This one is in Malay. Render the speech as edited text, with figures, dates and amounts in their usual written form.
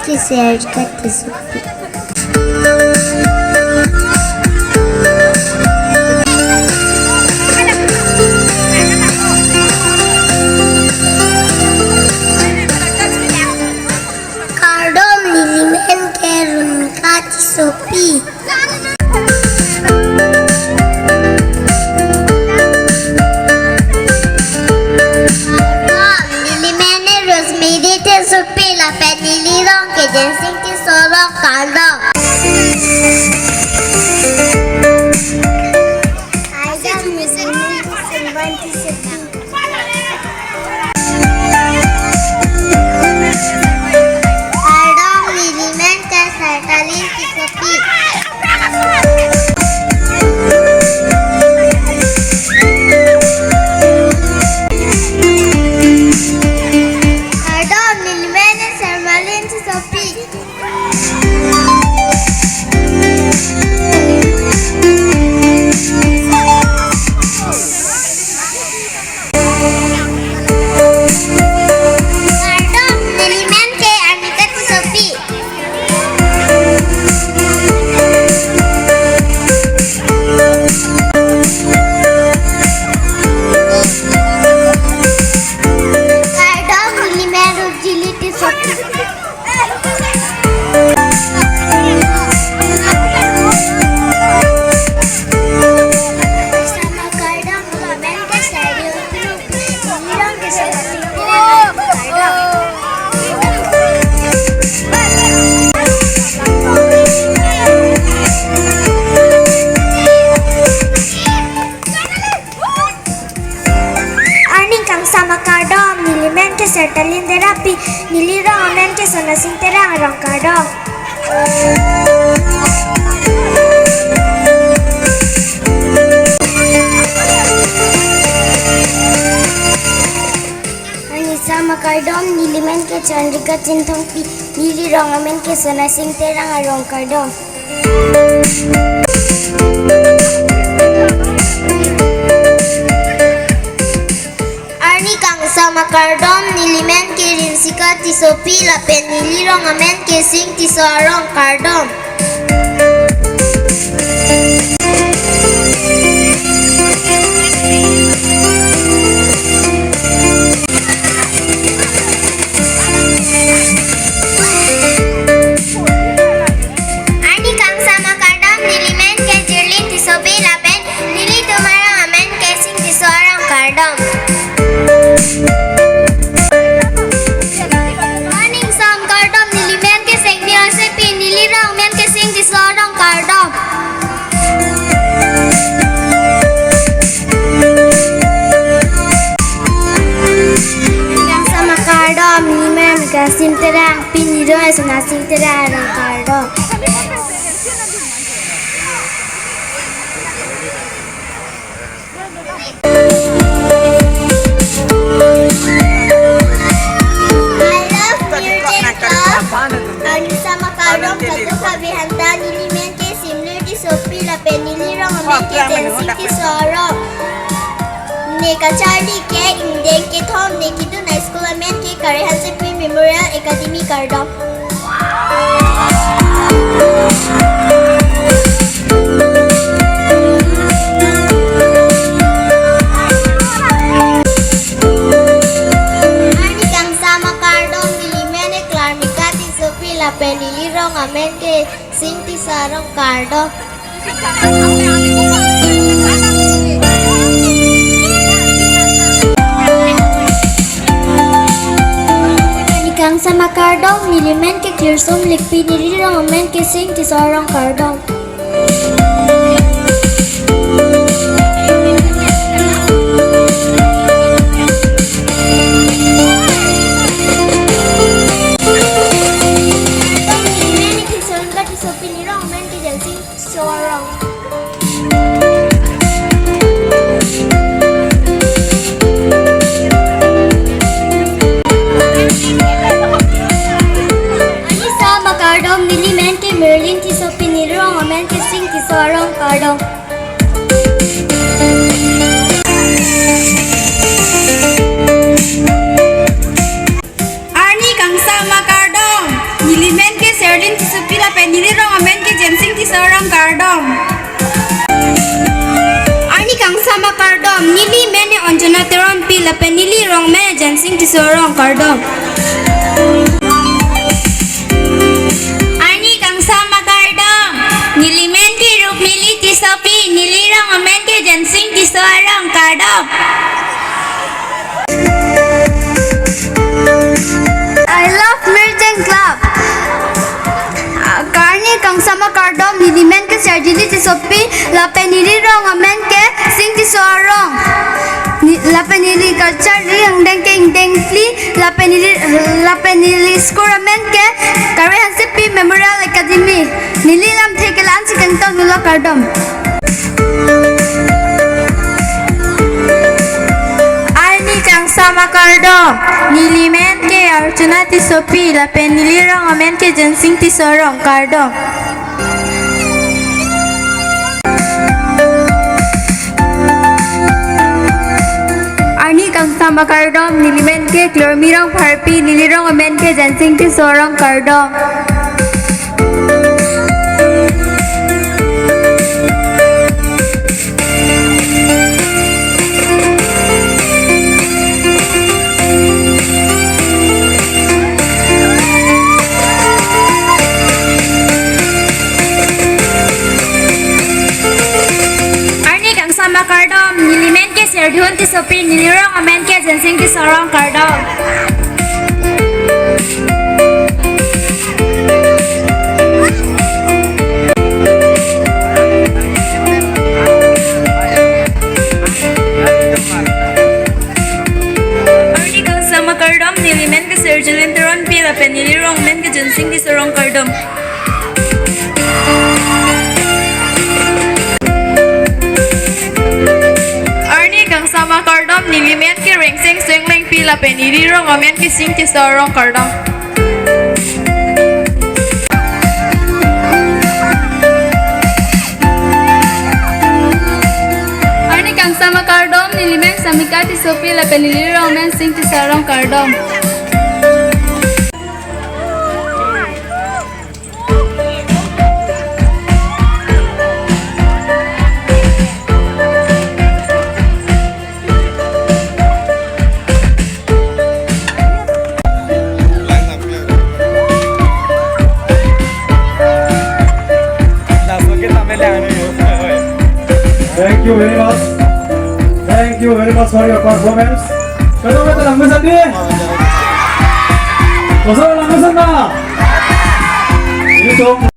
के शेयर करते soupy Kardom nilimen kerun kati sopi Supila penilirong ke jensing ti sorong kaldong. Ayam misini semban ti sepi. Kaldong milimen ke sertalin ti sepi. Sertalin terapi nilirong amen ke sonasing terang rong kardong. Ani sama kardong nilimen ke chandrika cintong pi nilirong amen ke sonasing terang rong kardong. Sama kardom nilimen ke rinsika ti sopi la penilirong amen ke sing ti soarong kardom. Ani kang sama kardom nilimen ke jirlin ti sopi la pen nili tumarong amen ke sing ti soarong kardom. Sorong kardom. Yang sama kardom limen kasim terang piniro esanasing terang kardom. Sama kardom satu kabihantan nilimen ke simler di sopi la penilirong amen ke tensi ki sorong neka charli ke indeng ke thom neki tu na school amen ke karehan se pre memorial academy kardom. Penilirong amen ke sing ti sarong kardom. Nikang sama kardom nilimen ke Klimsomar likpi nilirong amen ke sing ti sarong kardom. kardong. Ani kang sama kardong. Nilimen ke serdin ti supila pe nilirong amen ke jensing ti sorong kardom. Ani kang sama kardom nilimen ne onjona teron pila pe nilirong me jensing ti sorong kardom. Ani kang sama kardom nilimen ke rukmili ti sopi nilirong amen ke jensing ti sorong kardom. I love Mirjeng Club. Karni kang sama kardom nilimen ke serjili ti sopi lape nilirong amen ke sing ti sorong. Lape nili culture ring deng ke deng pli lape nili score amen ke Karbi Hansipi Memorial Academy nililam thekelan si kantong nulo kardom. Kang sama kardom nilimen ke archuna ti sopi lape nilirong amen ke jensing ti sorong kardom. Ani kang sama kardom nilimen ke klormirong parpi nilirong amen ke jensing ti sorong kardom. Sama kardom nilimen ke serdun ti sopi nilirong amen ke jensing ti sorong kardom. Arni kang sama kardom nilimen ke serdun teron pila pe nilirong amen ke jensing ti sorong kardom. Sama kardom nilimen ke rengseng sengleng pila pe nilirong amen ke sing ti sorong kardom. Ani kang sama kardom nilimen samika ti sopi la pe nilirong amen sing ti sorong kardom. Thank you very much. Thank you very much for your performance. Kau betul langgasan dia. Kau salah langgasan dah. Ini tu.